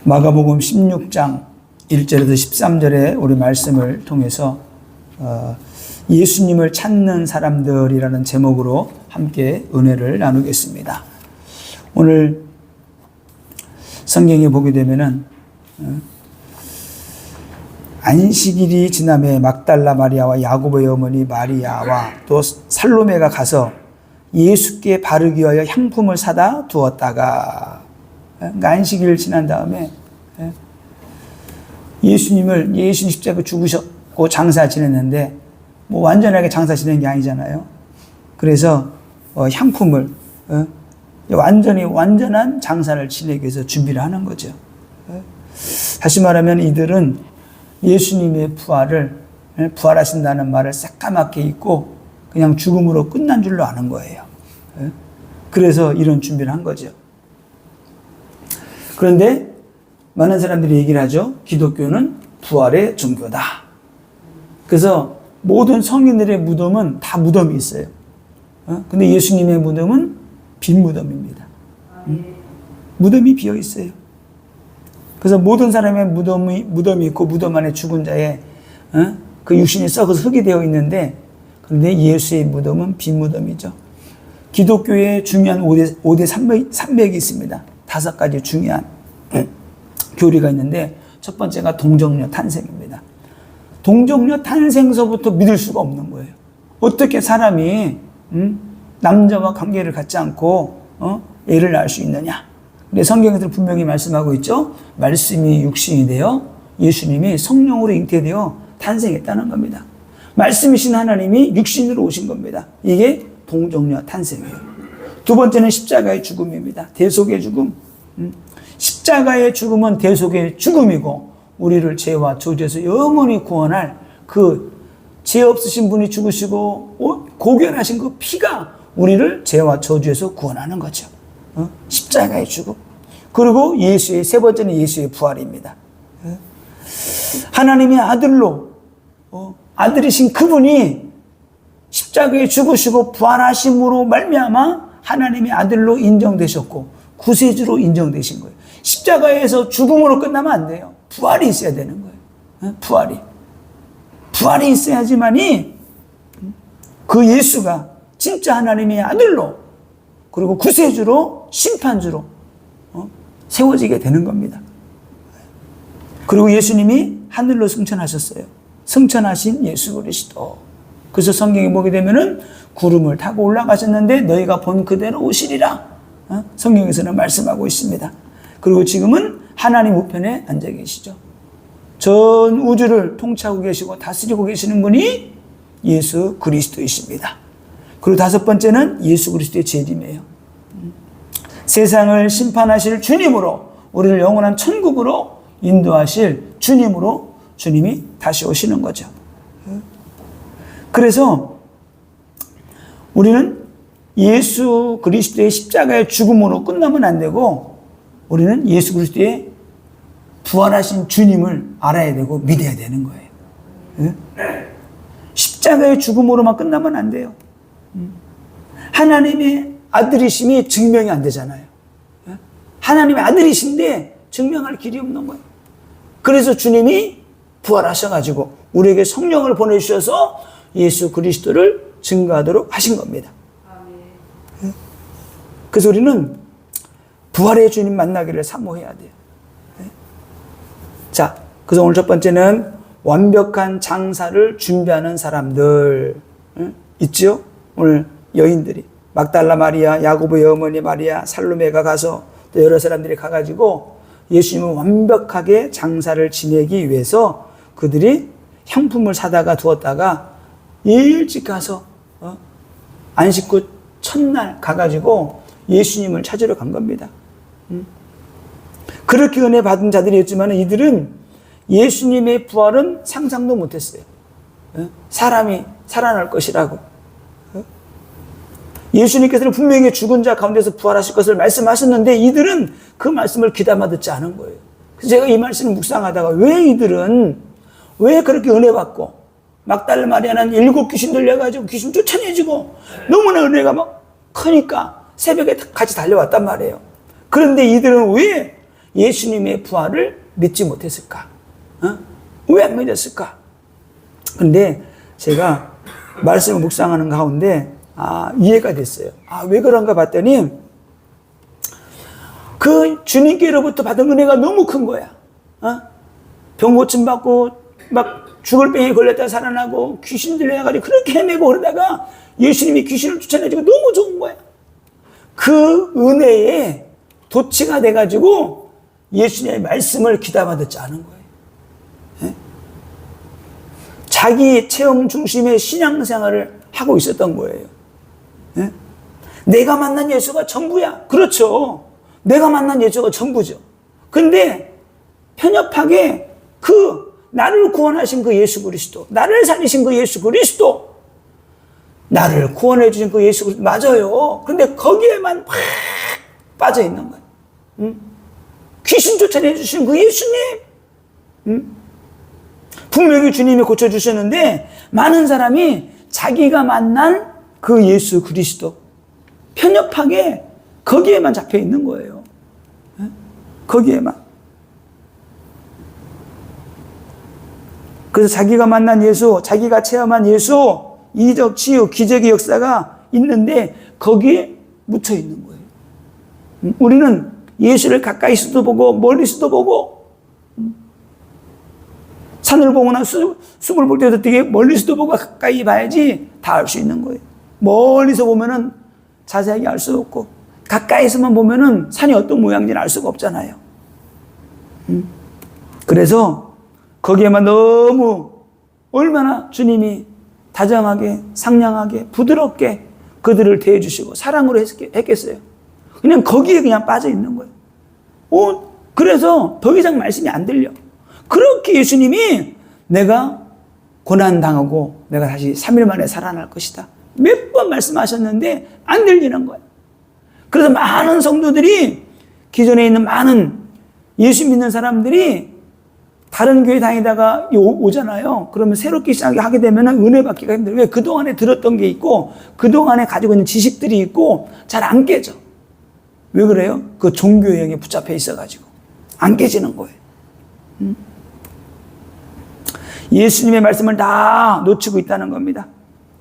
마가복음 16장 1절에서 13절의 우리 말씀을 통해서 예수님을 찾는 사람들이라는 제목으로 함께 은혜를 나누겠습니다. 오늘 성경에 보게 되면은 안식일이 지남에 막달라 마리아와 야고보의 어머니 마리아와 또 살로메가 가서 예수께 바르기 위하여 향품을 사다 두었다가, 그러니까 안식일 지난 다음에 예수님 십자가 죽으셨고 장사 지냈는데 뭐 완전하게 장사 지낸 게 아니잖아요. 그래서 향품을 완전한 장사를 지내기 위해서 준비를 하는 거죠. 다시 말하면 이들은 예수님의 부활하신다는 말을 새까맣게 잊고 그냥 죽음으로 끝난 줄로 아는 거예요. 그래서 이런 준비를 한 거죠. 그런데 많은 사람들이 얘기를 하죠. 기독교는 부활의 종교다. 그래서 모든 성인들의 무덤은 다 무덤이 있어요. 근데 예수님의 무덤은 빈 무덤입니다. 무덤이 비어 있어요. 그래서 모든 사람의 무덤이 있고 무덤 안에 죽은 자의 그 육신이 썩어서 흙이 되어 있는데, 그런데 예수의 무덤은 빈 무덤이죠. 기독교에 중요한 5대 산맥이 있습니다. 5가지 중요한 교리가 있는데, 첫 번째가 동정녀 탄생입니다. 동정녀 탄생서부터 믿을 수가 없는 거예요. 어떻게 사람이 남자와 관계를 갖지 않고 애를 낳을 수 있느냐. 근데 성경에서 분명히 말씀하고 있죠. 말씀이 육신이 되어 예수님이 성령으로 잉태되어 탄생했다는 겁니다. 말씀이신 하나님이 육신으로 오신 겁니다. 이게 동정녀 탄생이에요. 두 번째는 십자가의 죽음입니다. 대속의 죽음. 십자가의 죽음은 대속의 죽음이고, 우리를 죄와 저주에서 영원히 구원할 그 죄 없으신 분이 죽으시고 고결하신 그 피가 우리를 죄와 저주에서 구원하는 거죠. 십자가의 죽음. 그리고 세 번째는 예수의 부활입니다. 하나님의 아들로 아들이신 그분이 십자가에 죽으시고 부활하심으로 말미암아 하나님의 아들로 인정되셨고 구세주로 인정되신 거예요. 십자가에서 죽음으로 끝나면 안 돼요. 부활이 있어야 되는 거예요. 부활이 있어야지만이 그 예수가 진짜 하나님의 아들로, 그리고 구세주로, 심판주로 세워지게 되는 겁니다. 그리고 예수님이 하늘로 승천하셨어요. 승천하신 예수 그리스도. 그래서 성경에 보게 되면은 구름을 타고 올라가셨는데 너희가 본 그대로 오시리라. 성경에서는 말씀하고 있습니다. 그리고 지금은 하나님 우편에 앉아 계시죠. 전 우주를 통치하고 계시고 다스리고 계시는 분이 예수 그리스도이십니다. 그리고 5번째는 예수 그리스도의 재림이에요. 세상을 심판하실 주님으로, 우리를 영원한 천국으로 인도하실 주님으로 주님이 다시 오시는 거죠. 그래서 우리는 예수 그리스도의 십자가의 죽음으로 끝나면 안 되고, 우리는 예수 그리스도의 부활하신 주님을 알아야 되고 믿어야 되는 거예요. 십자가의 죽음으로만 끝나면 안 돼요. 하나님의 아들이심이 증명이 안 되잖아요. 하나님의 아들이신데 증명할 길이 없는 거예요. 그래서 주님이 부활하셔가지고 우리에게 성령을 보내주셔서 예수 그리스도를 증거하도록 하신 겁니다. 그래서 우리는 부활의 주님 만나기를 사모해야 돼요. 자, 그래서 오늘 첫 번째는 완벽한 장사를 준비하는 사람들 있죠? 오늘 여인들이 막달라 마리아, 야고보의 어머니 마리아, 살로메가 가서 또 여러 사람들이 가가지고 예수님을 완벽하게 장사를 지내기 위해서 그들이 향품을 사다가 두었다가 일찍 가서 안식 후 첫날 가가지고 예수님을 찾으러 간 겁니다. 그렇게 은혜 받은 자들이었지만 이들은 예수님의 부활은 상상도 못했어요. 사람이 살아날 것이라고. 예수님께서는 분명히 죽은 자 가운데서 부활하실 것을 말씀하셨는데 이들은 그 말씀을 귀담아 듣지 않은 거예요. 그래서 제가 이 말씀을 묵상하다가 왜 그렇게 은혜 받고 막달라 마리아는 7 귀신 들려가지고 귀신 쫓아내지고 너무나 은혜가 막 크니까 새벽에 같이 달려왔단 말이에요. 그런데 이들은 왜 예수님의 부활을 믿지 못했을까? 왜 안 믿었을까? 근데 제가 말씀을 묵상하는 가운데 이해가 됐어요. 왜 그런가 봤더니 그 주님께로부터 받은 은혜가 너무 큰 거야. 병 고침 받고 막 죽을 병에 걸렸다 살아나고 귀신 들려가지고 그렇게 헤매고 그러다가 예수님이 귀신을 쫓아내주고 너무 좋은 거야. 그 은혜에 도취가 돼가지고 예수님의 말씀을 귀담아듣지 않은 거예요. 자기 체험 중심의 신앙생활을 하고 있었던 거예요. 내가 만난 예수가 전부야. 그렇죠. 내가 만난 예수가 전부죠. 근데 편협하게 나를 구원하신 그 예수 그리스도, 나를 살리신 그 예수 그리스도, 나를 구원해 주신 그 예수 그리스도 맞아요. 근데 거기에만 확 빠져 있는 거예요. 귀신 쫓아내 주신 그 예수님. 분명히 주님이 고쳐주셨는데 많은 사람이 자기가 만난 그 예수 그리스도 편협하게 거기에만 잡혀 있는 거예요. 거기에만. 그래서 자기가 만난 예수, 자기가 체험한 예수, 이적, 치유, 기적의 역사가 있는데 거기에 묻혀 있는 거예요. 우리는 예수를 가까이서도 보고 멀리서도 보고 산을 보거나 숲을 볼 때도 되게 멀리서도 보고 가까이 봐야지 다 알 수 있는 거예요. 멀리서 보면은 자세하게 알 수 없고 가까이서만 보면은 산이 어떤 모양인지는 알 수가 없잖아요. 그래서 거기에만 너무 얼마나 주님이 다정하게 상냥하게 부드럽게 그들을 대해주시고 사랑으로 했겠어요. 그냥 거기에 그냥 빠져 있는 거예요. 그래서 더 이상 말씀이 안 들려. 그렇게 예수님이 내가 고난당하고 내가 다시 3일 만에 살아날 것이다. 몇 번 말씀하셨는데 안 들리는 거예요. 그래서 많은 성도들이 기존에 있는 많은 예수 믿는 사람들이 다른 교회 다니다가 오잖아요. 그러면 새롭게 시작하게 되면 은혜 받기가 힘들어요. 왜? 그동안에 들었던 게 있고 그동안에 가지고 있는 지식들이 있고 잘 안 깨져. 왜 그래요? 그 종교형에 붙잡혀 있어가지고 안 깨지는 거예요. 예수님의 말씀을 다 놓치고 있다는 겁니다.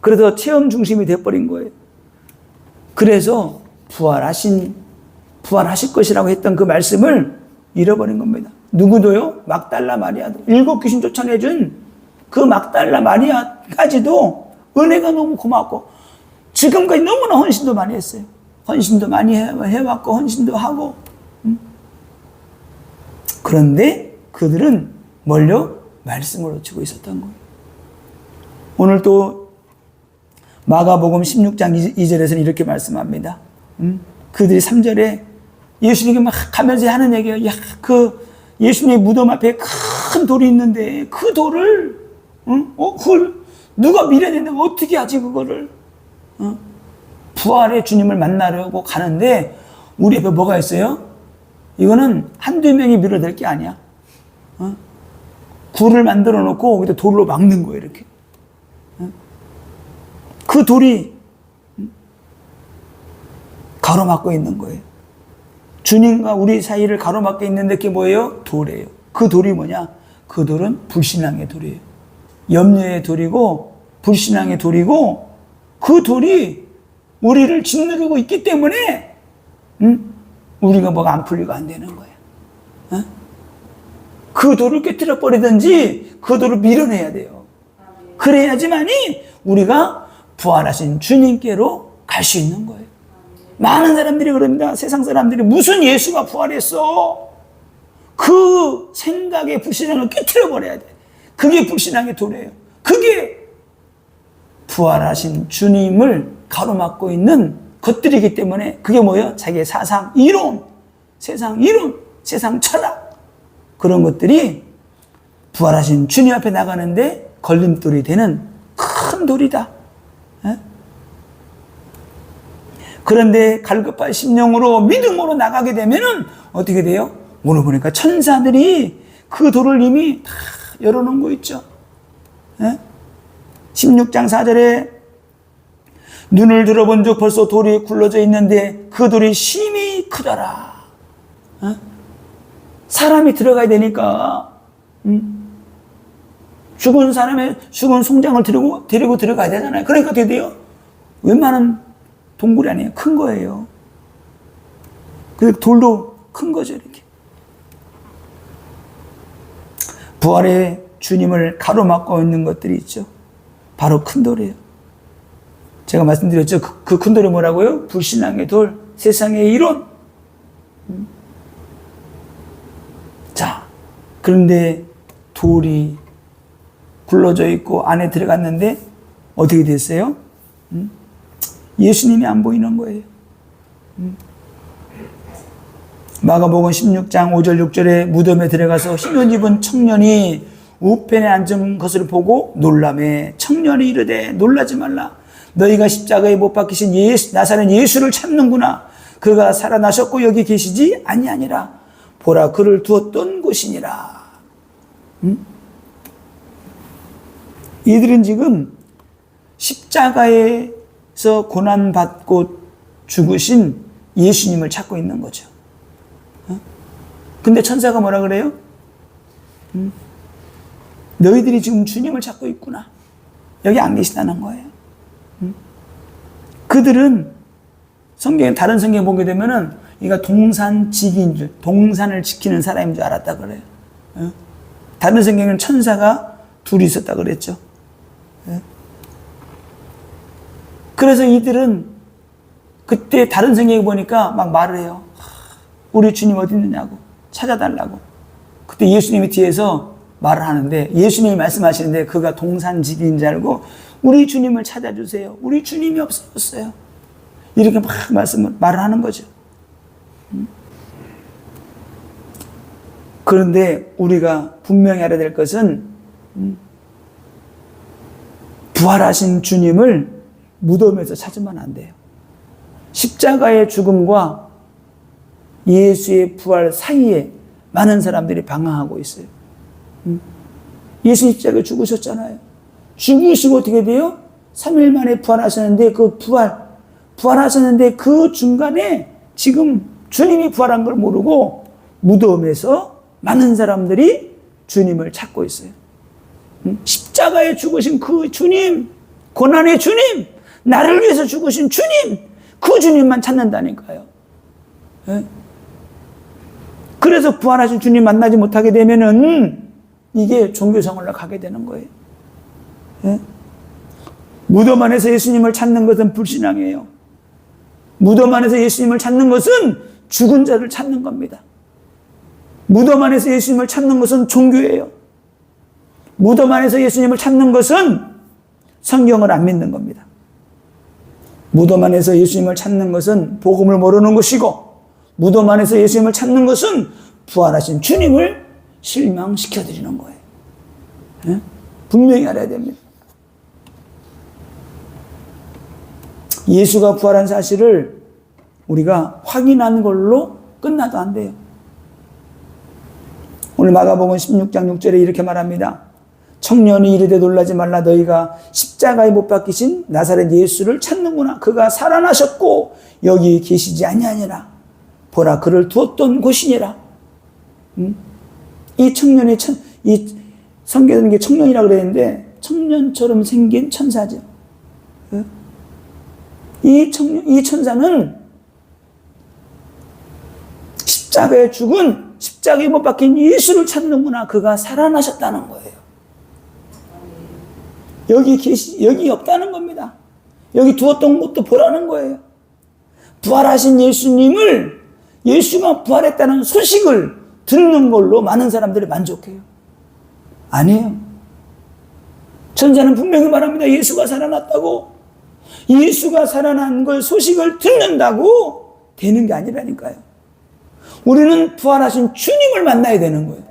그래서 체험 중심이 돼버린 거예요. 그래서 부활하실 것이라고 했던 그 말씀을 잃어버린 겁니다. 누구도요? 막달라 마리아도 7 귀신 쫓아내준 그 막달라 마리아까지도 은혜가 너무 고맙고 지금까지 너무나 헌신도 많이 했어요. 헌신도 많이 해왔고 헌신도 하고 그런데 그들은 멀려 말씀을 놓치고 있었던 거예요. 오늘 또 마가복음 16장 2절에서는 이렇게 말씀합니다. 그들이 3절에 예수님이 막 가면서 하는 얘기예요. 예수님의 무덤 앞에 큰 돌이 있는데 그 돌을 그걸 누가 밀어낸다고 어떻게 하지 그거를? 부활의 주님을 만나려고 가는데 우리 옆에 뭐가 있어요? 이거는 한두 명이 밀어댈 게 아니야. 굴을 만들어 놓고 거기다 돌로 막는 거예요, 이렇게. 그 돌이 가로막고 있는 거예요. 주님과 우리 사이를 가로막고 있는데 그게 뭐예요? 돌이에요. 그 돌이 뭐냐? 그 돌은 불신앙의 돌이에요. 염려의 돌이고 불신앙의 돌이고 그 돌이 우리를 짓누르고 있기 때문에 우리가 뭐가 안 풀리고 안 되는 거야. 그 돌을 깨뜨려 버리든지 그 돌을 밀어내야 돼요. 그래야지만이 우리가 부활하신 주님께로 갈 수 있는 거예요. 많은 사람들이 그럽니다. 세상 사람들이 무슨 예수가 부활했어? 그 생각의 불신앙을 깨뜨려 버려야 돼. 그게 불신앙의 돌이에요. 그게 부활하신 주님을 가로막고 있는 것들이기 때문에 그게 뭐예요? 자기의 사상 이론, 세상 이론, 세상 철학 그런 것들이 부활하신 주님 앞에 나가는데 걸림돌이 되는 큰 돌이다. 그런데 갈급한 심령으로 믿음으로 나가게 되면은 어떻게 돼요? 오늘 보니까 천사들이 그 돌을 이미 다 열어놓은 거 있죠. 16장 4절에 눈을 들어본 적 벌써 돌이 굴러져 있는데 그 돌이 심히 크더라. 사람이 들어가야 되니까, 죽은 사람의 죽은 송장을 데리고 들어가야 되잖아요. 그러니까 어떻게 돼요? 웬만한 동굴이 아니에요. 큰 거예요. 그 돌도 큰 거죠, 이렇게. 부활의 주님을 가로막고 있는 것들이 있죠. 바로 큰 돌이에요. 제가 말씀드렸죠. 그 큰 돌이 뭐라고요? 불신앙의 돌, 세상의 이론. 자, 그런데 돌이 굴러져 있고 안에 들어갔는데 어떻게 됐어요? 예수님이 안 보이는 거예요. 마가복음 16장 5절 6절에 무덤에 들어가서 흰 옷 입은 청년이 우편에 앉은 것을 보고 놀라매 청년이 이르되 놀라지 말라. 너희가 십자가에 못 박히신 나사렛 예수를 찾는구나. 그가 살아나셨고 여기 계시지 아니하니라. 보라 그를 두었던 곳이니라. 이들은 지금 십자가에서 고난받고 죽으신 예수님을 찾고 있는 거죠. 근데 천사가 뭐라 그래요? 너희들이 지금 주님을 찾고 있구나. 여기 안 계시다는 거예요. 그들은 다른 성경에 보게 되면은 이가 동산지기인 줄, 동산을 지키는 사람인 줄 알았다 그래요. 다른 성경에는 천사가 둘이 있었다 그랬죠. 그래서 이들은 그때 다른 성경에 보니까 막 말을 해요. 우리 주님 어디 있느냐고 찾아달라고. 그때 예수님이 뒤에서 말을 하는데 예수님이 말씀하시는데 그가 동산지기인 줄 알고 우리 주님을 찾아주세요. 우리 주님이 없어졌어요. 이렇게 막 말을 하는 거죠. 그런데 우리가 분명히 알아야 될 것은 부활하신 주님을 무덤에서 찾으면 안 돼요. 십자가의 죽음과 예수의 부활 사이에 많은 사람들이 방황하고 있어요. 예수님 십자가에 죽으셨잖아요. 죽으시고 어떻게 돼요? 3일 만에 부활하셨는데 부활하셨는데 그 중간에 지금 주님이 부활한 걸 모르고 무덤에서 많은 사람들이 주님을 찾고 있어요. 십자가에 죽으신 그 주님, 고난의 주님, 나를 위해서 죽으신 주님, 그 주님만 찾는다니까요. 그래서 부활하신 주님 만나지 못하게 되면은 이게 종교생활로 가게 되는 거예요. 무덤 안에서 예수님을 찾는 것은 불신앙이에요. 무덤 안에서 예수님을 찾는 것은 죽은 자를 찾는 겁니다. 무덤 안에서 예수님을 찾는 것은 종교예요. 무덤 안에서 예수님을 찾는 것은 성경을 안 믿는 겁니다. 무덤 안에서 예수님을 찾는 것은 복음을 모르는 것이고 무덤 안에서 예수님을 찾는 것은 부활하신 주님을 실망시켜드리는 거예요. 분명히 알아야 됩니다. 예수가 부활한 사실을 우리가 확인한 걸로 끝나도 안 돼요. 오늘 마가복음 16장 6절에 이렇게 말합니다. 청년이 이르되 놀라지 말라. 너희가 십자가에 못 박히신 나사렛 예수를 찾는구나. 그가 살아나셨고 여기 계시지 아니하니라. 보라 그를 두었던 곳이니라. 이 청년이 이 성경에 게 청년이라고 그랬는데 청년처럼 생긴 천사죠. 이 천사는 십자가에 죽은 십자가에 못 박힌 예수를 찾는구나. 그가 살아나셨다는 거예요. 여기 없다는 겁니다. 여기 두었던 곳도 보라는 거예요. 부활하신 예수가 부활했다는 소식을 듣는 걸로 많은 사람들이 만족해요. 아니에요. 천사는 분명히 말합니다. 예수가 살아났다고. 예수가 살아난 걸 소식을 듣는다고 되는 게 아니라니까요. 우리는 부활하신 주님을 만나야 되는 거예요.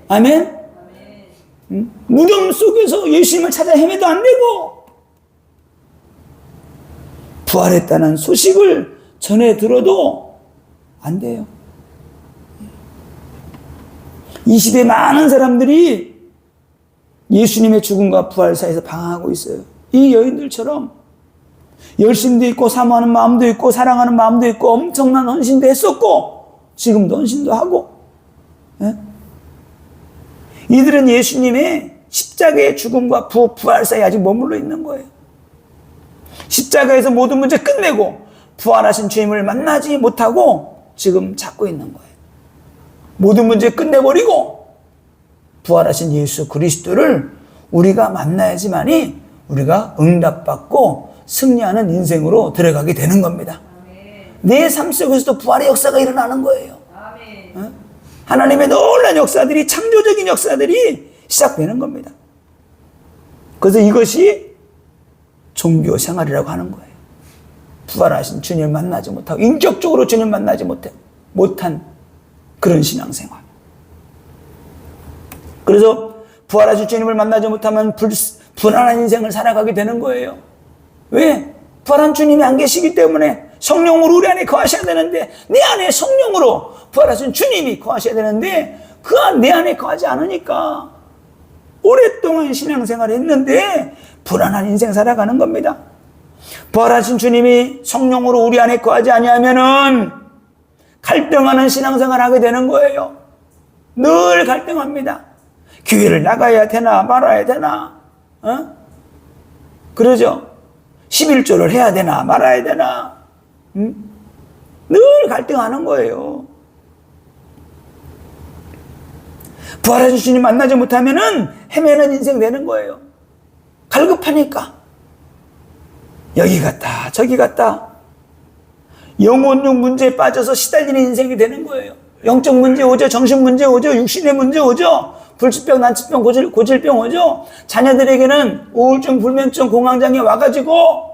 아멘? 무덤 속에서 예수님을 찾아 헤매도 안 되고 부활했다는 소식을 전해 들어도 안 돼요. 이 시대에 많은 사람들이 예수님의 죽음과 부활 사이에서 방황하고 있어요. 이 여인들처럼 열심도 있고 사모하는 마음도 있고 사랑하는 마음도 있고 엄청난 헌신도 했었고 지금도 헌신도 하고 예? 이들은 예수님의 십자가의 죽음과 부활 사이에 아직 머물러 있는 거예요. 십자가에서 모든 문제 끝내고 부활하신 주님을 만나지 못하고 지금 찾고 있는 거예요. 모든 문제 끝내버리고 부활하신 예수 그리스도를 우리가 만나야지만이 우리가 응답받고 승리하는 인생으로 들어가게 되는 겁니다. 내 삶 속에서도 부활의 역사가 일어나는 거예요. 어? 하나님의 놀라운 역사들이, 창조적인 역사들이 시작되는 겁니다. 그래서 이것이 종교 생활이라고 하는 거예요. 부활하신 주님을 만나지 못하고 인격적으로 주님을 만나지 못한 그런 신앙생활. 그래서 부활하신 주님을 만나지 못하면 불안한 인생을 살아가게 되는 거예요. 왜? 부활한 주님이 안 계시기 때문에. 성령으로 우리 안에 거하셔야 되는데, 내 안에 성령으로 부활하신 주님이 거하셔야 되는데 그 내 안에 거하지 않으니까 오랫동안 신앙생활을 했는데 불안한 인생 살아가는 겁니다. 부활하신 주님이 성령으로 우리 안에 거하지 아니하면은 갈등하는 신앙생활을 하게 되는 거예요. 늘 갈등합니다. 교회를 나가야 되나 말아야 되나, 그러죠. 11조를 해야 되나 말아야 되나, 늘 갈등하는 거예요. 부활하신 주님 만나지 못하면은 헤매는 인생 되는 거예요. 갈급하니까 여기 갔다 저기 갔다 영혼적 문제에 빠져서 시달리는 인생이 되는 거예요. 영적 문제 오죠, 정신 문제 오죠, 육신의 문제 오죠, 불치병, 난치병, 고질병 오죠. 자녀들에게는 우울증, 불면증, 공황장애 와가지고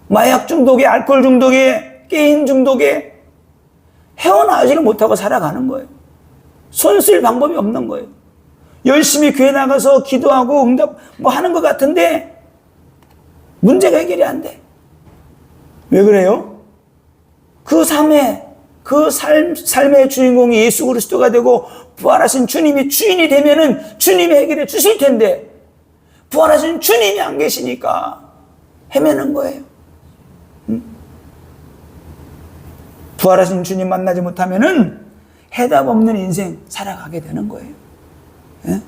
마약 중독에, 알코올 중독에, 게임 중독에 헤어나오지를 못하고 살아가는 거예요. 손 쓸 방법이 없는 거예요. 열심히 교회 나가서 기도하고 응답 하는 것 같은데 문제가 해결이 안 돼. 왜 그래요? 그 삶의 주인공이 예수 그리스도가 되고 부활하신 주님이 주인이 되면은 주님이 해결해 주실 텐데 부활하신 주님이 안 계시니까 헤매는 거예요. 부활하신 주님 만나지 못하면은 해답 없는 인생 살아가게 되는 거예요. 예?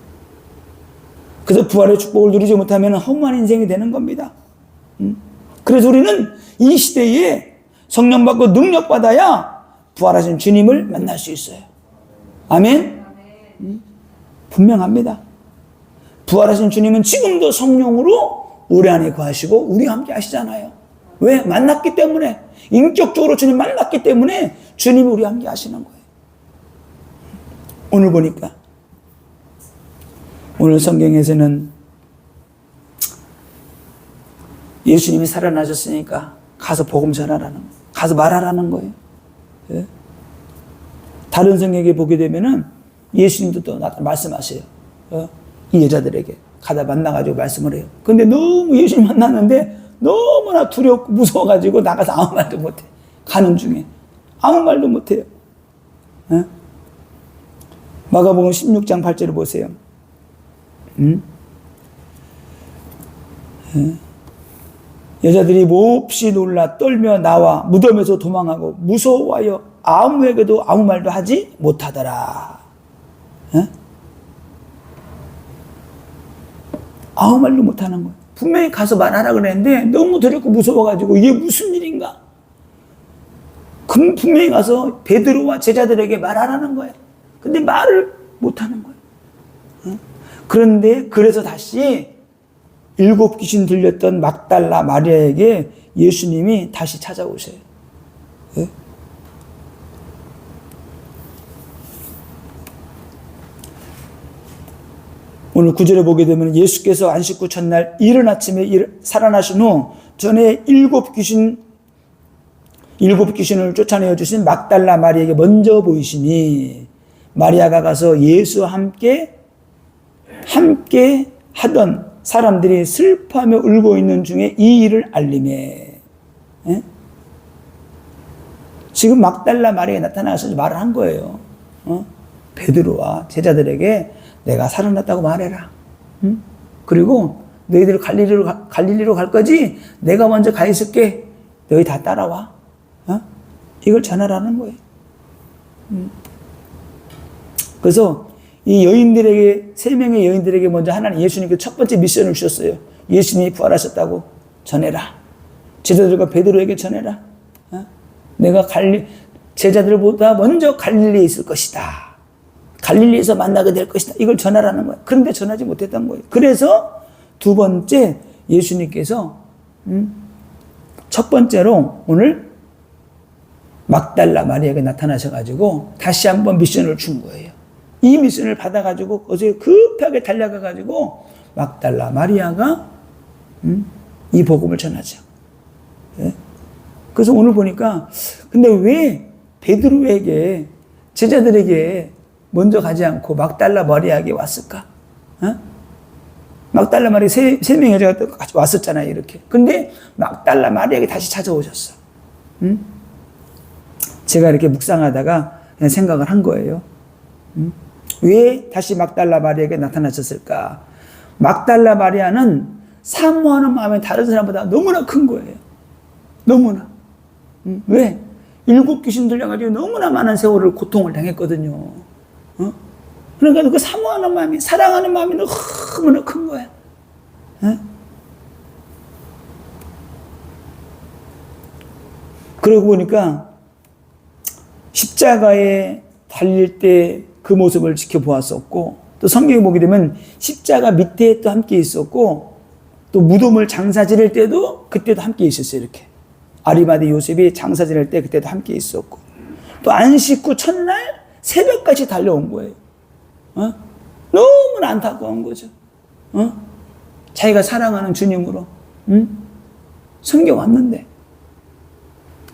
그래서 부활의 축복을 누리지 못하면 허무한 인생이 되는 겁니다. 그래서 우리는 이 시대에 성령 받고 능력 받아야 부활하신 주님을 만날 수 있어요. 아멘? 분명합니다. 부활하신 주님은 지금도 성령으로 우리 안에 거하시고 우리와 함께 하시잖아요. 왜? 만났기 때문에, 인격적으로 주님 만났기 때문에 주님이 우리와 함께 하시는 거예요. 오늘 보니까 오늘 성경에서는 예수님이 살아나셨으니까 가서 복음 전하라는 거예요. 가서 말하라는 거예요. 예? 다른 성경에 보게 되면은 예수님도 또 말씀하세요. 이 여자들에게 가다 만나가지고 말씀을 해요. 근데 너무 예수님 만났는데 너무나 두렵고 무서워가지고 나가서 아무 말도 못해. 가는 중에 아무 말도 못해요. 예? 마가복음 16장 8절을 보세요. 여자들이 몹시 놀라 떨며 나와 무덤에서 도망하고 무서워하여 아무에게도 아무 말도 하지 못하더라. 에? 아무 말도 못하는 거예요. 분명히 가서 말하라 그랬는데 너무 두렵고 무서워가지고 이게 무슨 일인가. 분명히 가서 베드로와 제자들에게 말하라는 거예요. 근데 말을 못하는 거예요. 에? 그런데 그래서 다시 7 귀신 들렸던 막달라 마리아에게 예수님이 다시 찾아오세요. 예? 오늘 9절에 보게 되면 예수께서 안식 후 첫날 이른 아침에 살아나신 후 전에 7 귀신을 쫓아내어 주신 막달라 마리아에게 먼저 보이시니 마리아가 가서 예수와 함께 하던 사람들이 슬퍼하며 울고 있는 중에 이 일을 알림해. 예? 지금 막달라 마리아에 나타나서 말을 한 거예요. 베드로와 제자들에게 내가 살아났다고 말해라. 응? 그리고 너희들 갈릴리로 갈 거지? 내가 먼저 가 있을게. 너희 다 따라와. 이걸 전하라는 거예요. 그래서 이 여인들에게, 3명의 여인들에게 먼저 하나님 예수님께 첫 번째 미션을 주셨어요. 예수님이 부활하셨다고 전해라. 제자들과 베드로에게 전해라. 내가 제자들보다 먼저 갈릴리에 있을 것이다. 갈릴리에서 만나게 될 것이다. 이걸 전하라는 거예요. 그런데 전하지 못했던 거예요. 그래서 두 번째 예수님께서 첫 번째로 오늘 막달라 마리아에게 나타나셔가지고 다시 한번 미션을 준 거예요. 이 미션을 받아가지고 어제 급하게 달려가가지고 막달라 마리아가 이 복음을 전하죠. 예? 그래서 오늘 보니까 근데 왜 베드로에게 제자들에게 먼저 가지 않고 막달라 마리아에게 왔을까? 어? 막달라 마리아 세 명의 여자가 같이 왔었잖아요, 이렇게. 근데 막달라 마리아에게 다시 찾아오셨어. 제가 이렇게 묵상하다가 그냥 생각을 한 거예요. 왜 다시 막달라 마리아에게 나타나셨을까? 막달라 마리아는 사모하는 마음이 다른 사람보다 너무나 큰 거예요. 너무나. 왜? 7 귀신 들려가지고 너무나 많은 세월을 고통을 당했거든요. 어? 그러니까 그 사모하는 마음이, 사랑하는 마음이 너무나 큰 거야. 어? 그러고 보니까 십자가에 달릴 때 그 모습을 지켜보았었고, 또 성경에 보게 되면 십자가 밑에 또 함께 있었고, 또 무덤을 장사 지낼 때도 그때도 함께 있었어요. 이렇게 아리마대 요셉이 장사 지낼 때 그때도 함께 있었고, 또 안식 후 첫날 새벽까지 달려온 거예요. 어? 너무나 안타까운 거죠. 어? 자기가 사랑하는 주님으로 성경 왔는데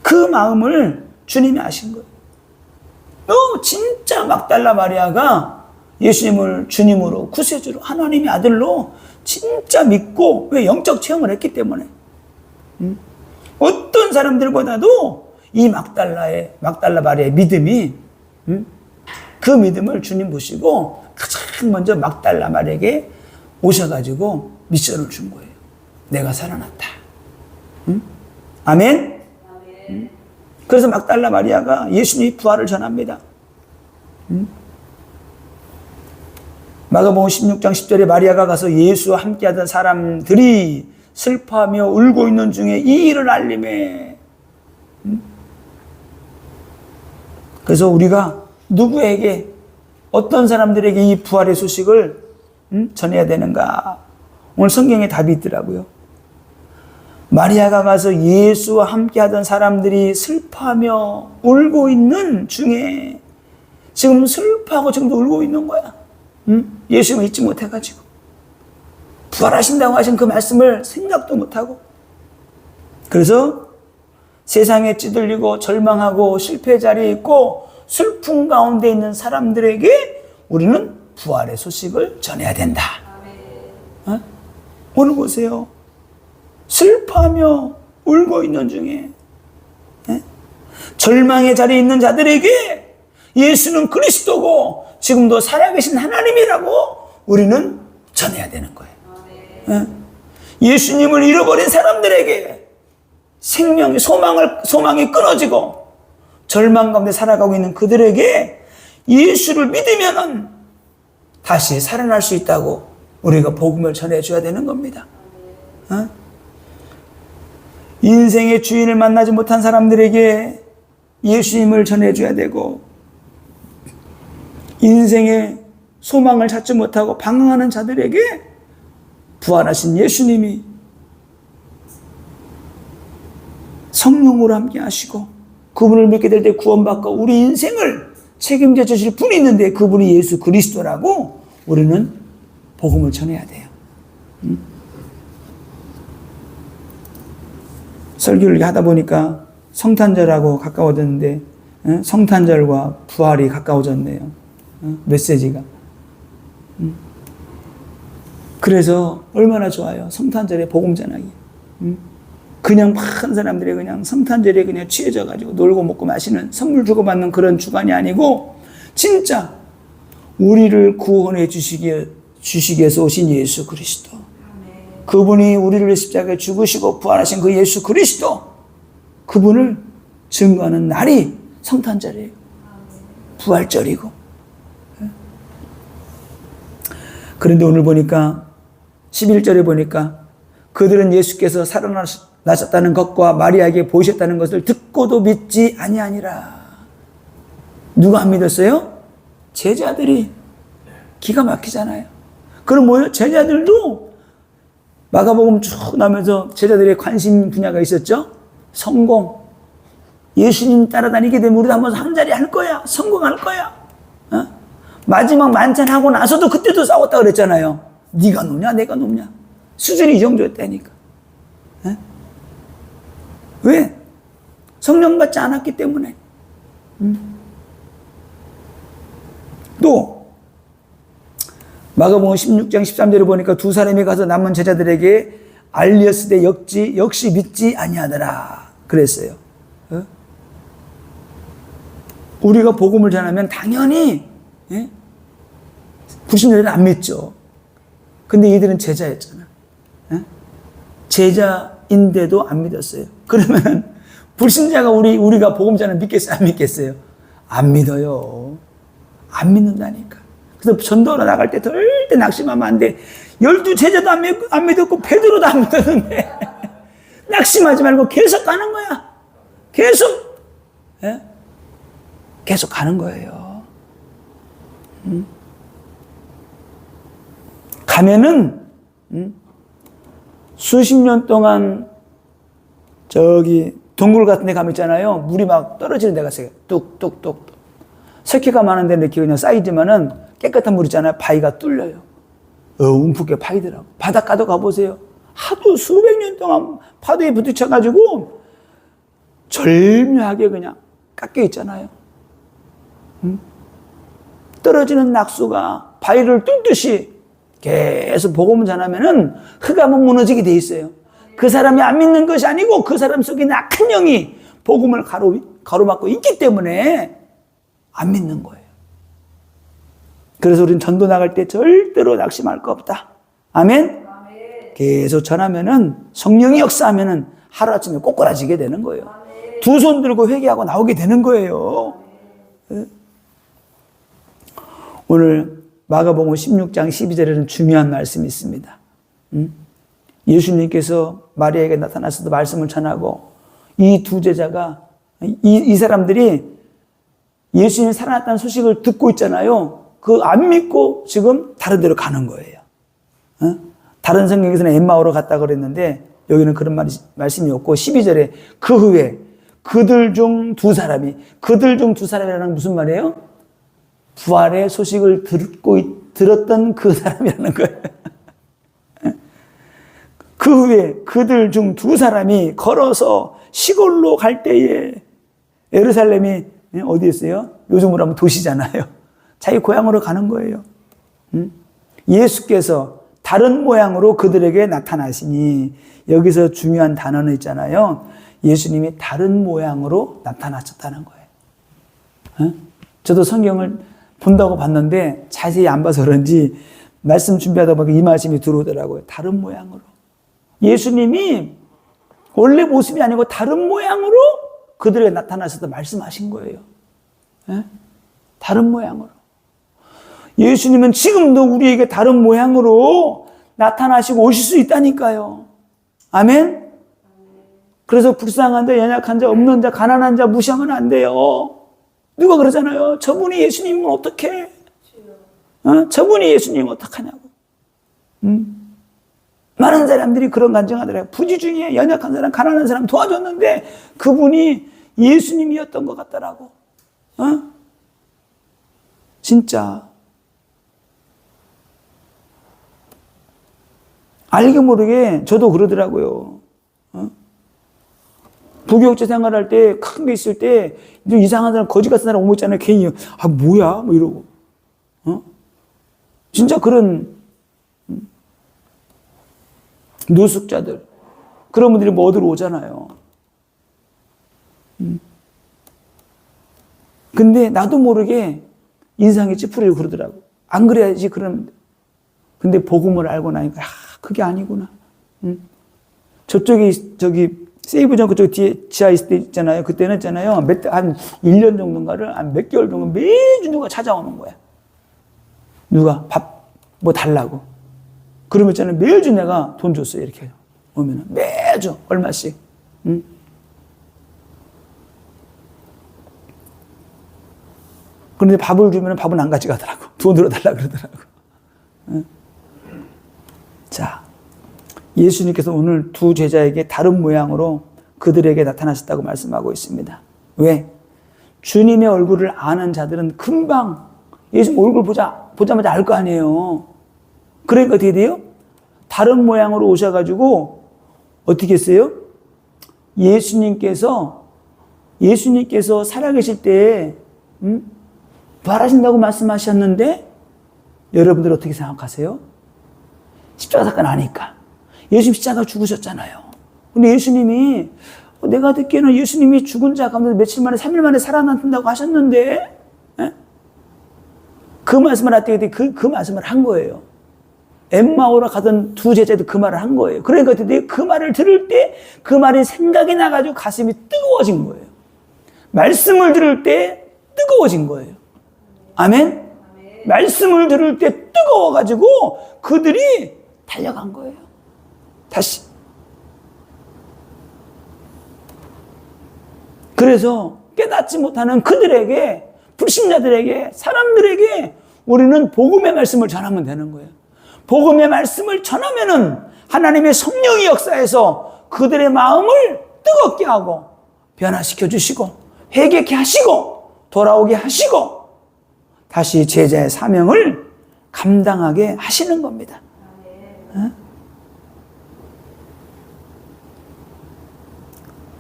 그 마음을 주님이 아신 거예요. 너무 진짜 막달라 마리아가 예수님을 주님으로, 구세주로, 하나님의 아들로 진짜 믿고, 왜? 영적 체험을 했기 때문에. 어떤 사람들보다도 이 막달라 마리아의 믿음이, 그 믿음을 주님 보시고 가장 먼저 막달라 마리아에게 오셔가지고 미션을 준 거예요. 내가 살아났다. 아멘? 그래서 막달라 마리아가 예수님의 부활을 전합니다. 마가복음 16장 10절에 마리아가 가서 예수와 함께하던 사람들이 슬퍼하며 울고 있는 중에 이 일을 알림해. 그래서 우리가 누구에게, 어떤 사람들에게 이 부활의 소식을 전해야 되는가? 오늘 성경에 답이 있더라고요. 마리아가 가서 예수와 함께하던 사람들이 슬퍼하며 울고 있는 중에, 지금 슬퍼하고 지금도 울고 있는 거야. 예수님을 잊지 못해가지고 부활하신다고 하신 그 말씀을 생각도 못하고, 그래서 세상에 찌들리고 절망하고 실패 자리에 있고 슬픔 가운데 있는 사람들에게 우리는 부활의 소식을 전해야 된다. 어? 오늘 보세요. 슬퍼하며 울고 있는 중에, 절망의 자리에 있는 자들에게 예수는 그리스도고 지금도 살아계신 하나님이라고 우리는 전해야 되는 거예요. 예수님을 잃어버린 사람들에게 생명의 소망이 끊어지고 절망 가운데 살아가고 있는 그들에게 예수를 믿으면은 다시 살아날 수 있다고 우리가 복음을 전해줘야 되는 겁니다. 인생의 주인을 만나지 못한 사람들에게 예수님을 전해줘야 되고, 인생의 소망을 찾지 못하고 방황하는 자들에게 부활하신 예수님이 성령으로 함께 하시고 그분을 믿게 될 때 구원받고 우리 인생을 책임져 주실 분이 있는데 그분이 예수 그리스도라고 우리는 복음을 전해야 돼요. 설교를 하다 보니까 성탄절하고 가까워졌는데 성탄절과 부활이 가까워졌네요. 메시지가. 그래서 얼마나 좋아요. 성탄절에 복음 전하기. 그냥 많은 사람들이 그냥 성탄절에 그냥 취해져가지고 놀고 먹고 마시는, 선물 주고받는 그런 주간이 아니고 진짜 우리를 구원해 주시기 위해서 오신 예수 그리스도, 그분이 우리를 위해 십자가에 죽으시고 부활하신 그 예수 그리스도, 그분을 증거하는 날이 성탄절이에요. 부활절이고. 그런데 오늘 보니까 11절에 보니까 그들은 예수께서 살아나셨다는 것과 마리아에게 보이셨다는 것을 듣고도 믿지 아니하니라. 누가 안 믿었어요? 제자들이. 기가 막히잖아요. 그럼 뭐예요? 제자들도 마가복음 쭉 나면서 제자들의 관심 분야가 있었죠. 성공. 예수님 따라다니게 되면 우리도 한번 한 자리 할 거야. 성공할 거야. 어? 마지막 만찬하고 나서도 그때도 싸웠다 그랬잖아요. 네가 높냐 내가 높냐. 수준이 이 정도였다니까. 어? 왜? 성령 받지 않았기 때문에. 또 마가복음 16장 13절을 보니까 두 사람이 가서 남은 제자들에게 알렸을 때 역시 믿지 아니하더라 그랬어요. 어? 우리가 복음을 전하면 당연히 불신자들은 안 믿죠. 근데 이들은 제자였잖아. 제자인데도 안 믿었어요. 그러면 불신자가 우리가 복음 전하면 믿겠어요? 안 믿겠어요? 안 믿어요. 안 믿는다니까. 그래서 전도하러 나갈 때 절대 낙심하면 안 돼. 12제자도 안 믿었고 베드로도 안 믿었는데 낙심하지 말고 계속 가는 거야. 계속. 계속 가는 거예요. 가면은 수십 년 동안 저기 동굴 같은 데 가면 있잖아요. 물이 막 떨어지는 데가 있어요. 뚝뚝뚝. 석회가 많은 데는 이렇게 그냥 쌓이지만은 깨끗한 물 있잖아요. 바위가 뚫려요. 움푹게 파이더라고. 바닷가도 가보세요. 하도 수백 년 동안 파도에 부딪혀가지고 절묘하게 그냥 깎여 있잖아요. 떨어지는 낙수가 바위를 뚫듯이 계속 복음을 전하면은 흑암은 무너지게 돼 있어요. 그 사람이 안 믿는 것이 아니고 그 사람 속에 있는 악한 영이 복음을 가로막고 있기 때문에 안 믿는 거예요. 그래서 우리는 전도 나갈 때 절대로 낙심할 거 없다. 아멘? 계속 전하면은 성령이 역사하면은 하루아침에 꼬꾸라지게 되는 거예요. 두 손 들고 회개하고 나오게 되는 거예요. 오늘 마가복음 16장 12절에는 중요한 말씀이 있습니다. 예수님께서 마리아에게 나타나서도 말씀을 전하고 이 두 제자가 이 사람들이 예수님이 살아났다는 소식을 듣고 있잖아요. 그 안 믿고 지금 다른 데로 가는 거예요. 다른 성경에서는 엠마오로 갔다 그랬는데 여기는 그런 말씀이 없고 12절에 그 후에 그들 중 두 사람이라는 무슨 말이에요? 부활의 소식을 들었던 그 사람이라는 거예요. 그 후에 그들 중 두 사람이 걸어서 시골로 갈 때에 예루살렘이 어디 있어요? 요즘으로 하면 도시잖아요. 자기 고향으로 가는 거예요. 예수께서 다른 모양으로 그들에게 나타나시니 여기서 중요한 단어는 있잖아요. 예수님이 다른 모양으로 나타나셨다는 거예요. 저도 성경을 본다고 봤는데 자세히 안 봐서 그런지 말씀 준비하다 보니까 이 말씀이 들어오더라고요. 다른 모양으로. 예수님이 원래 모습이 아니고 다른 모양으로 그들에게 나타나셔서 말씀하신 거예요. 다른 모양으로. 예수님은 지금도 우리에게 다른 모양으로 나타나시고 오실 수 있다니까요. 아멘? 그래서 불쌍한 자, 연약한 자, 없는 자, 가난한 자 무시하면 안 돼요. 누가 그러잖아요. 저분이 예수님은 어떡해? 저분이 예수님은 어떡하냐고. 많은 사람들이 그런 간증하더라고요. 부지 중에 연약한 사람, 가난한 사람 도와줬는데 그분이 예수님이었던 것 같더라고. 진짜. 알게 모르게 저도 그러더라고요. 부교육자 생활할 때, 큰 게 있을 때, 이상한 사람, 거지 같은 사람 오고 있잖아요. 괜히, 뭐야? 뭐 이러고. 진짜 그런, 노숙자들. 그런 분들이 뭐 얻으러 오잖아요. 근데 나도 모르게 인상이 찌푸리고 그러더라고. 안 그래야지, 그러는데. 근데 복음을 알고 나니까, 그게 아니구나. 저기, 세이브전 그쪽 뒤에 지하 있을 때 있잖아요. 그때는 있잖아요. 한 1년 정도인가를, 한 몇 개월 정도 매주 누가 찾아오는 거야. 누가? 뭐 달라고. 그러면 있잖아요. 매주 내가 돈 줬어요. 이렇게 오면은 매주 얼마씩. 응? 그런데 밥을 주면 밥은 안 가져가더라고. 돈으로 달라 그러더라고. 응? 자, 예수님께서 오늘 두 제자에게 다른 모양으로 그들에게 나타나셨다고 말씀하고 있습니다. 왜? 주님의 얼굴을 아는 자들은 금방 예수님 얼굴 보자마자 알 거 아니에요. 그러니까 어떻게 돼요? 다른 모양으로 오셔가지고 어떻게 했어요? 예수님께서 살아계실 때 부활하신다고 말씀하셨는데 여러분들 어떻게 생각하세요? 십자가 사건 아니까. 예수님 십자가 죽으셨잖아요. 근데 예수님이 내가 듣기에는 예수님이 죽은 자 가운데 며칠 만에 3일 만에 살아난다고 하셨는데 에? 그 말씀을 할 때 그 말씀을 한 거예요. 엠마오로 가던 두 제자도 그 말을 한 거예요. 그러니까 그 말을 들을 때 그 말이 생각이 나가지고 가슴이 뜨거워진 거예요. 말씀을 들을 때 뜨거워진 거예요. 아멘? 말씀을 들을 때 뜨거워가지고 그들이 달려간 거예요. 다시. 그래서 깨닫지 못하는 그들에게, 불신자들에게, 사람들에게 우리는 복음의 말씀을 전하면 되는 거예요. 복음의 말씀을 전하면은 하나님의 성령이 역사해서 그들의 마음을 뜨겁게 하고 변화시켜 주시고 회개케 하시고 돌아오게 하시고 다시 제자의 사명을 감당하게 하시는 겁니다. 네?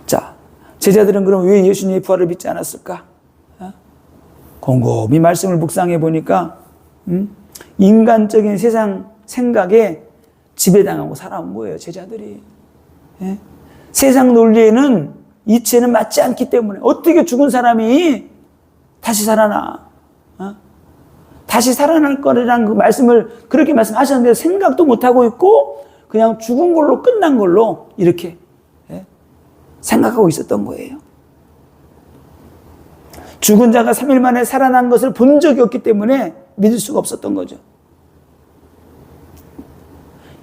자, 제자들은 그럼 왜 예수님의 부활을 믿지 않았을까? 곰곰이 말씀을 묵상해 보니까 인간적인 세상 생각에 지배당하고 살아온 거예요, 제자들이. 예? 세상 논리에는 이치에는 맞지 않기 때문에 어떻게 죽은 사람이 다시 살아나? 다시 살아날 거라는 그 말씀을 그렇게 말씀하셨는데 생각도 못하고 있고 그냥 죽은 걸로 끝난 걸로 이렇게 생각하고 있었던 거예요. 죽은 자가 3일 만에 살아난 것을 본 적이 없기 때문에 믿을 수가 없었던 거죠.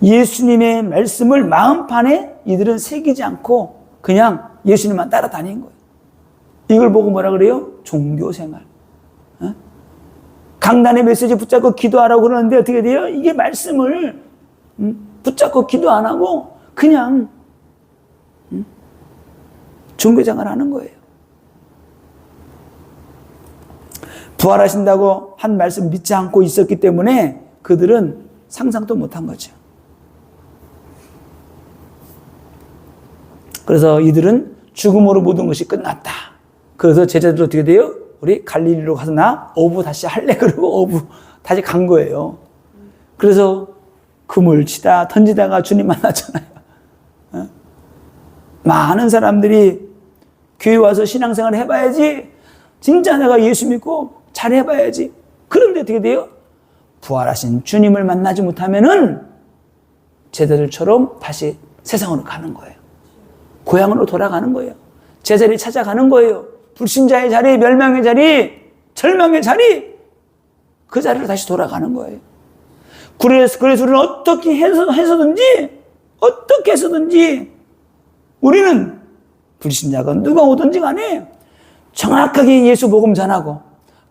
예수님의 말씀을 마음판에 이들은 새기지 않고 그냥 예수님만 따라다닌 거예요. 이걸 보고 뭐라 그래요? 종교생활. 강단의 메시지 붙잡고 기도하라고 그러는데 어떻게 돼요? 이게 말씀을 붙잡고 기도 안 하고 그냥 종교생활 하는 거예요. 부활하신다고 한 말씀 믿지 않고 있었기 때문에 그들은 상상도 못한 거죠. 그래서 이들은 죽음으로 모든 것이 끝났다. 그래서 제자들 어떻게 돼요? 우리 갈릴리로 가서 나 어부 다시 할래? 그러고 어부 다시 간 거예요. 그래서 그물 치다 던지다가 주님 만났잖아요. 많은 사람들이 교회 와서 신앙생활 해봐야지. 진짜 내가 예수 믿고 잘 해봐야지. 그런데 어떻게 돼요? 부활하신 주님을 만나지 못하면은 제자들처럼 다시 세상으로 가는 거예요. 고향으로 돌아가는 거예요. 제자리 찾아가는 거예요. 불신자의 자리, 멸망의 자리, 절망의 자리, 그 자리로 다시 돌아가는 거예요. 그래서 우리는 어떻게 해서든지 우리는 불신자가 누가 오든지 간에 정확하게 예수 복음 전하고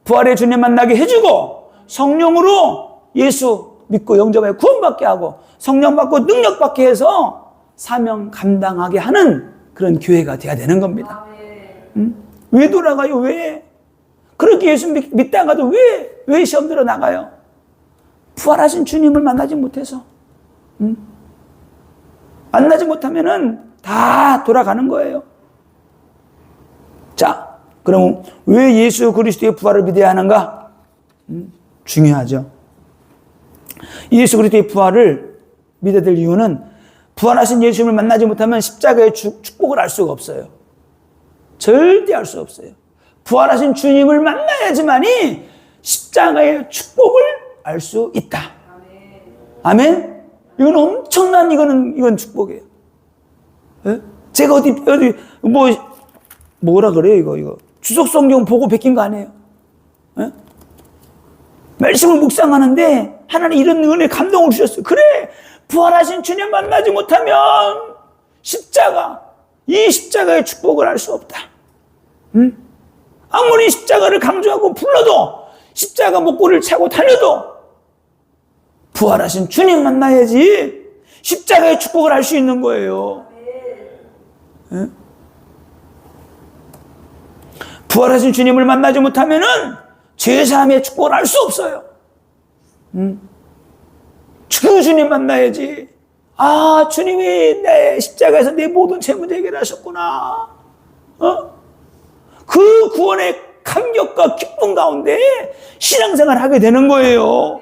부활의 주님 만나게 해주고 성령으로 예수 믿고 영접하여 구원받게 하고 성령 받고 능력 받게 해서 사명 감당하게 하는 그런 교회가 돼야 되는 겁니다. 왜 돌아가요? 왜? 그렇게 예수 믿다가도 왜 시험 들어 나가요? 부활하신 주님을 만나지 못해서. 만나지 못하면은 다 돌아가는 거예요. 자, 그럼 왜 예수 그리스도의 부활을 믿어야 하는가? 중요하죠. 예수 그리스도의 부활을 믿어야 될 이유는 부활하신 예수님을 만나지 못하면 십자가의 축복을 알 수가 없어요. 절대 알 수 없어요. 부활하신 주님을 만나야지만이 십자가의 축복을 알 수 있다. 아멘? 이건 엄청난 이건 축복이에요. 예? 제가 어디 뭐라 그래요 이거 주석 성경 보고 베낀 거 아니에요? 예? 말씀을 묵상하는데 하나님 이런 은혜 감동을 주셨어요. 그래, 부활하신 주님 만나지 못하면 이 십자가의 축복을 알 수 없다. 아무리 십자가를 강조하고 불러도, 십자가 목걸이를 차고 다녀도 부활하신 주님 만나야지 십자가의 축복을 알 수 있는 거예요. 네? 부활하신 주님을 만나지 못하면은 죄사함의 축복을 알 수 없어요. 그 주님 만나야지. 아, 주님이 내 십자가에서 내 모든 죄 문제 해결하셨구나. 그 구원의 감격과 기쁨 가운데 신앙생활을 하게 되는 거예요.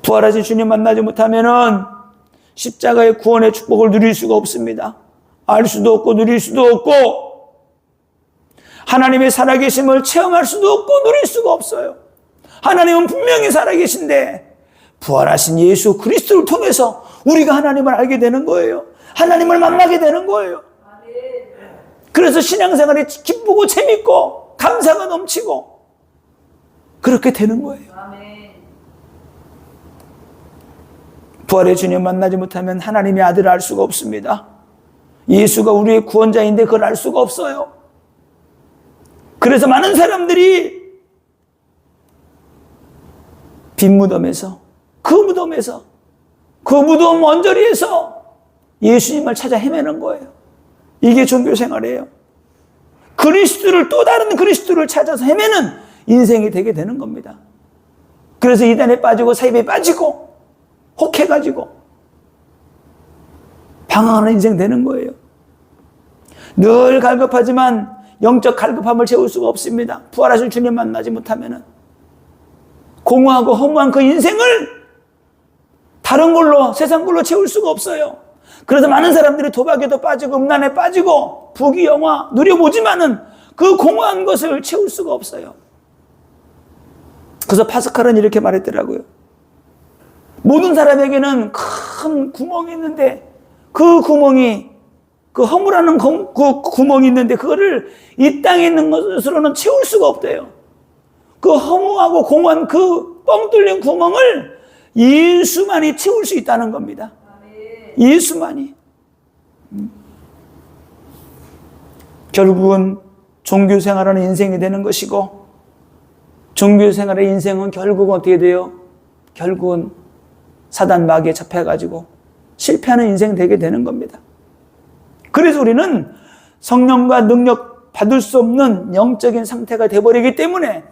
부활하신 주님 만나지 못하면은 십자가의 구원의 축복을 누릴 수가 없습니다. 알 수도 없고 누릴 수도 없고, 하나님의 살아계심을 체험할 수도 없고 누릴 수가 없어요. 하나님은 분명히 살아계신데 부활하신 예수 그리스도를 통해서 우리가 하나님을 알게 되는 거예요. 하나님을 만나게 되는 거예요. 그래서 신앙생활이 기쁘고 재밌고 감사가 넘치고 그렇게 되는 거예요. 부활의 주님 만나지 못하면 하나님의 아들을 알 수가 없습니다. 예수가 우리의 구원자인데 그걸 알 수가 없어요. 그래서 많은 사람들이 빈 무덤에서, 그 무덤 언저리에서 예수님을 찾아 헤매는 거예요. 이게 종교 생활이에요. 그리스도를, 또 다른 그리스도를 찾아서 헤매는 인생이 되게 되는 겁니다. 그래서 이단에 빠지고 사입에 빠지고 혹해가지고 방황하는 인생 되는 거예요. 늘 갈급하지만 영적 갈급함을 채울 수가 없습니다. 부활하신 주님 만나지 못하면은 공허하고 허무한 그 인생을 다른 걸로, 세상 걸로 채울 수가 없어요. 그래서 많은 사람들이 도박에도 빠지고 음란에 빠지고 부귀 영화 누려보지만은 그 공허한 것을 채울 수가 없어요. 그래서 파스칼은 이렇게 말했더라고요. 모든 사람에게는 큰 구멍이 있는데 그 구멍이, 그 허물하는 그 구멍이 있는데 그거를 이 땅에 있는 것으로는 채울 수가 없대요. 그 허무하고 공허한 그 뻥 뚫린 구멍을 예수만이 채울 수 있다는 겁니다. 예수만이. 결국은 종교생활하는 인생이 되는 것이고, 종교생활의 인생은 결국은 어떻게 돼요? 결국은 사단 마귀에 잡혀가지고 실패하는 인생 되게 되는 겁니다. 그래서 우리는 성령과 능력 받을 수 없는 영적인 상태가 되어버리기 때문에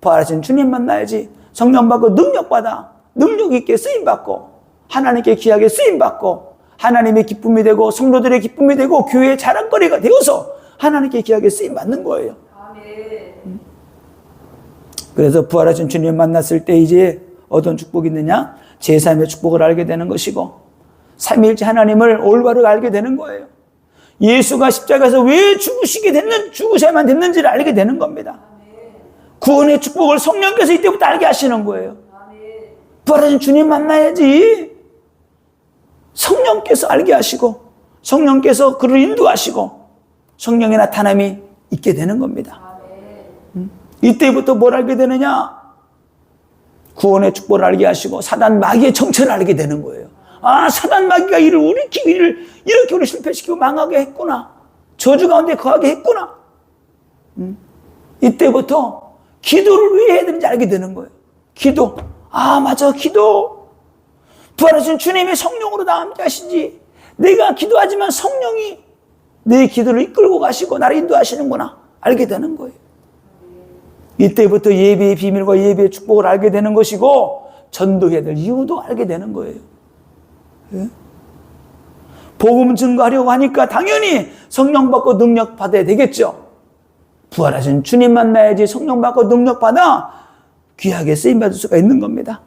부활하신 주님 만나야지, 성령 받고 능력 받아, 능력 있게 쓰임받고 하나님께 귀하게 쓰임받고 하나님의 기쁨이 되고 성도들의 기쁨이 되고 교회의 자랑거리가 되어서 하나님께 귀하게 쓰임받는 거예요. 그래서 부활하신 주님 만났을 때 이제 어떤 축복이 있느냐? 제3의 축복을 알게 되는 것이고 삼위일체 하나님을 올바르게 알게 되는 거예요. 예수가 십자가에서 왜 죽으셔야만 됐는지를 알게 되는 겁니다. 구원의 축복을 성령께서 이때부터 알게 하시는 거예요. 부활하신 주님 만나야지. 성령께서 알게 하시고 성령께서 그를 인도하시고 성령의 나타남이 있게 되는 겁니다. 이때부터 뭘 알게 되느냐? 구원의 축복을 알게 하시고 사단 마귀의 정체를 알게 되는 거예요. 아, 사단 마귀가 이렇게 우리 실패시키고 망하게 했구나. 저주 가운데 거하게 했구나. 이때부터 기도를 왜 해야 되는지 알게 되는 거예요. 기도. 아, 맞아, 기도. 부활하신 주님이 성령으로 나 함께 하시지. 내가 기도하지만 성령이 내 기도를 이끌고 가시고 나를 인도하시는구나. 알게 되는 거예요. 이때부터 예배의 비밀과 예배의 축복을 알게 되는 것이고 전도해야 될 이유도 알게 되는 거예요. 예? 복음 증거하려고 하니까 당연히 성령 받고 능력 받아야 되겠죠. 부활하신 주님 만나야지 성령 받고 능력 받아 귀하게 쓰임 받을 수가 있는 겁니다.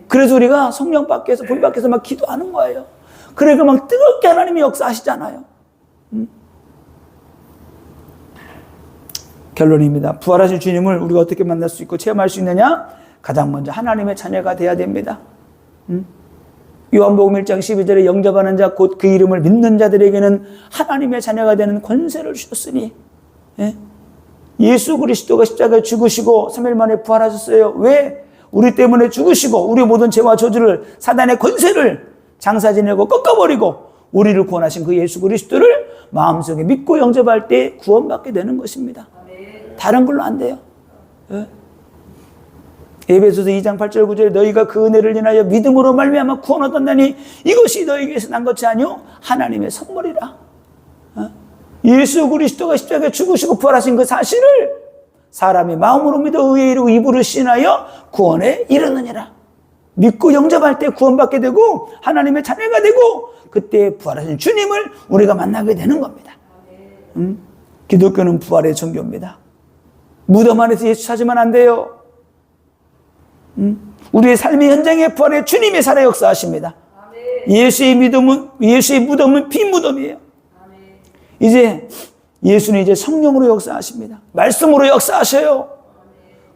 그래서 우리가 성령 밖에서 불 밖에서 막 기도하는 거예요. 그러니까 막 뜨겁게 하나님이 역사하시잖아요. 결론입니다. 부활하신 주님을 우리가 어떻게 만날 수 있고 체험할 수 있느냐? 가장 먼저 하나님의 자녀가 돼야 됩니다. 요한복음 1장 12절에 영접하는 자 곧 그 이름을 믿는 자들에게는 하나님의 자녀가 되는 권세를 주셨으니, 예? 예수 그리스도가 십자가에 죽으시고 3일 만에 부활하셨어요. 왜? 우리 때문에 죽으시고 우리 모든 죄와 저주를, 사단의 권세를 장사 지내고 꺾어버리고 우리를 구원하신 그 예수 그리스도를 마음속에 믿고 영접할 때 구원받게 되는 것입니다. 다른 걸로 안 돼요. 예? 에베소서 2장 8절 9절에 너희가 그 은혜를 인하여 믿음으로 말미암아 구원을 얻었나니 이것이 너희에게서 난 것이 아니요 하나님의 선물이라. 예수 그리스도가 십자가에 죽으시고 부활하신 그 사실을 사람이 마음으로 믿어 의에 이르고 입으로 신하여 구원에 이르느니라. 믿고 영접할 때 구원받게 되고 하나님의 자녀가 되고 그때 부활하신 주님을 우리가 만나게 되는 겁니다. 기독교는 부활의 종교입니다. 무덤 안에서 예수 찾으면 안 돼요. 우리의 삶의 현장에 부활의 주님이 살아 역사하십니다. 예수의 무덤은 빈무덤이에요. 이제 예수는 이제 성령으로 역사하십니다. 말씀으로 역사하셔요.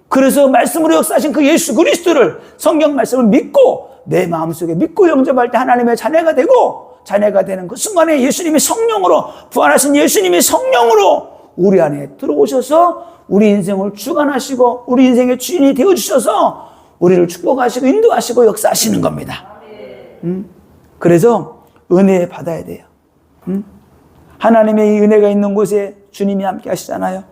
그래서 말씀으로 역사하신 그 예수 그리스도를, 성경 말씀을 믿고 내 마음속에 믿고 영접할 때 하나님의 자녀가 되고, 자녀가 되는 그 순간에 예수님이 성령으로, 부활하신 예수님이 성령으로 우리 안에 들어오셔서 우리 인생을 주관하시고 우리 인생의 주인이 되어주셔서 우리를 축복하시고 인도하시고 역사하시는 겁니다. 그래서 은혜 받아야 돼요. 하나님의 이 은혜가 있는 곳에 주님이 함께 하시잖아요.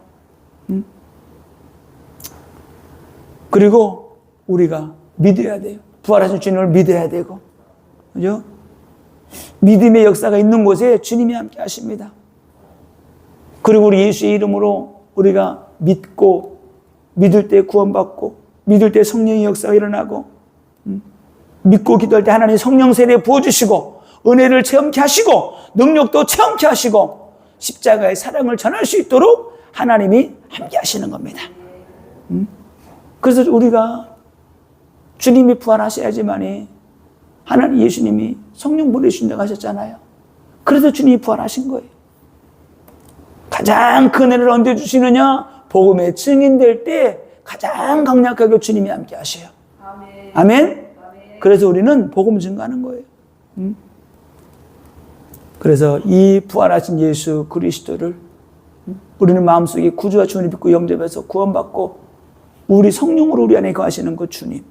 그리고 우리가 믿어야 돼요. 부활하신 주님을 믿어야 되고, 그죠? 믿음의 역사가 있는 곳에 주님이 함께 하십니다. 그리고 우리 예수의 이름으로 우리가 믿고, 믿을 때 구원받고, 믿을 때 성령의 역사가 일어나고, 믿고 기도할 때 하나님 성령 세례 부어주시고, 은혜를 체험케 하시고, 능력도 체험케 하시고, 십자가의 사랑을 전할 수 있도록 하나님이 함께 하시는 겁니다. 그래서 우리가 주님이 부활하셔야지만이, 하나님 예수님이 성령 보내주신다고 하셨잖아요. 그래서 주님이 부활하신 거예요. 가장 큰 은혜를 언제 주시느냐? 복음의 증인될 때 가장 강력하게 주님이 함께 하셔요. 아멘. 아멘? 그래서 우리는 복음 증거하는 거예요. 그래서 이 부활하신 예수 그리스도를 우리는 마음속에 구주와 주님을 믿고 영접해서 구원받고 우리 성령으로 우리 안에 거하시는 그 주님,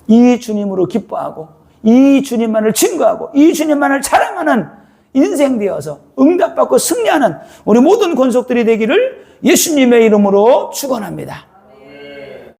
이 주님으로 기뻐하고 이 주님만을 증거하고 이 주님만을 자랑하는 인생 되어서 응답받고 승리하는 우리 모든 권속들이 되기를 예수님의 이름으로 축원합니다.